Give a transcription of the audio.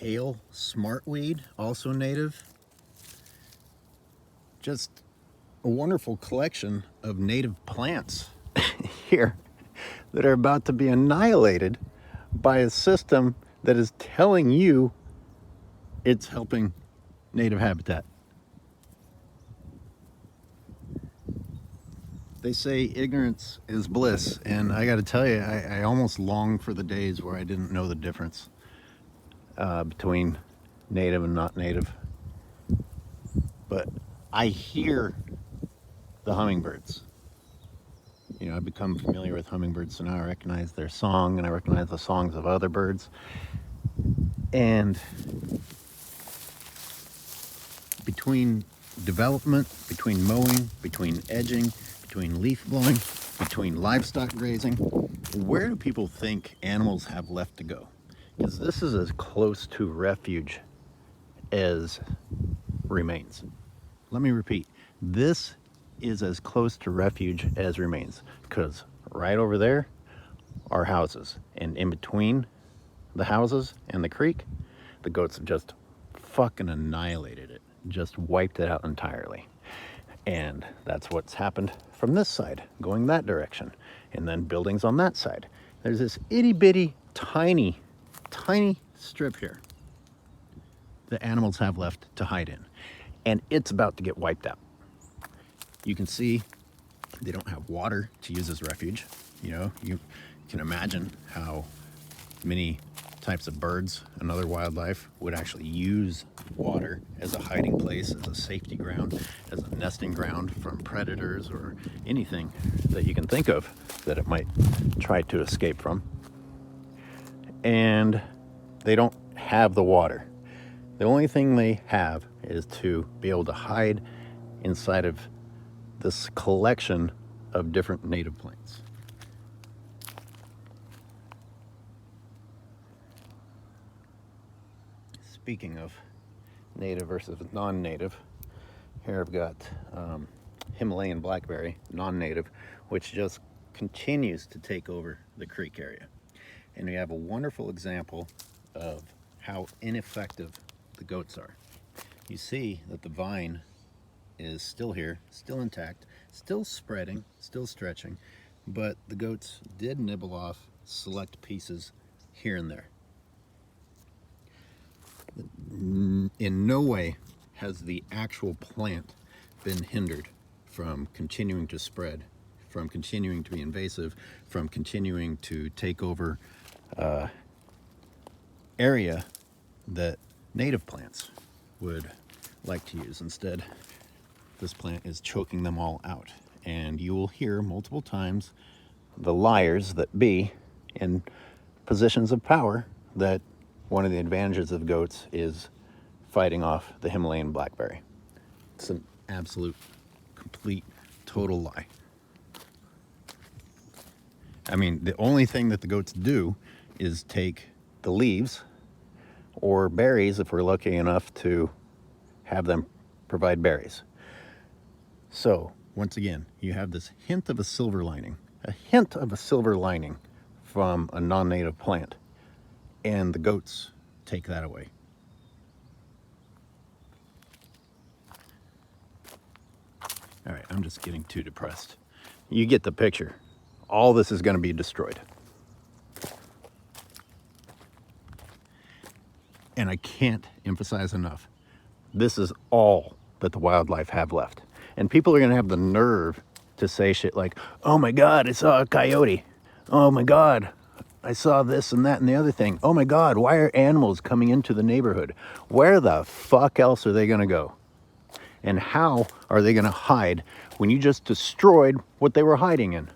pale smartweed, also native. Just a wonderful collection of native plants here that are about to be annihilated by a system that is telling you it's helping native habitat. They say ignorance is bliss, and I got to tell you, I almost long for the days where I didn't know the difference between native and not native. But I hear the hummingbirds. You know, I've become familiar with hummingbirds, so now I recognize their song, and I recognize the songs of other birds. And between development, between mowing, between edging, between leaf blowing, between livestock grazing, where do people think animals have left to go? Because this is as close to refuge as remains. Let me repeat, this is as close to refuge as remains, because right over there are houses, and in between the houses and the creek, the goats have just fucking annihilated it, just wiped it out entirely. And that's what's happened from this side, going that direction, and then buildings on that side. There's this itty bitty tiny strip here that animals have left to hide in, and it's about to get wiped out. You can see they don't have water to use as refuge. You know, you can imagine how many types of birds and other wildlife would actually use water as a hiding place, as a safety ground, as a nesting ground from predators or anything that you can think of that it might try to escape from. And they don't have the water. The only thing they have is to be able to hide inside of this collection of different native plants. Speaking of native versus non-native, here I've got Himalayan blackberry, non-native, which just continues to take over the creek area. And we have a wonderful example of how ineffective the goats are. You see that the vine is still here, still intact, still spreading, still stretching, but the goats did nibble off select pieces here and there. In no way has the actual plant been hindered from continuing to spread, from continuing to be invasive, from continuing to take over area that native plants would like to use. Instead, this plant is choking them all out. And you will hear multiple times the liars that be in positions of power that one of the advantages of goats is fighting off the Himalayan blackberry. It's an absolute, complete, total lie. I mean, the only thing that the goats do is take the leaves or berries, if we're lucky enough to have them provide berries. So, once again, you have this hint of a silver lining from a non-native plant, and the goats take that away. All right, I'm just getting too depressed. You get the picture. All this is going to be destroyed. And I can't emphasize enough, this is all that the wildlife have left. And people are going to have the nerve to say shit like, oh my God, I saw a coyote. Oh my God, I saw this and that and the other thing. Oh my God, why are animals coming into the neighborhood? Where the fuck else are they going to go? And how are they going to hide when you just destroyed what they were hiding in?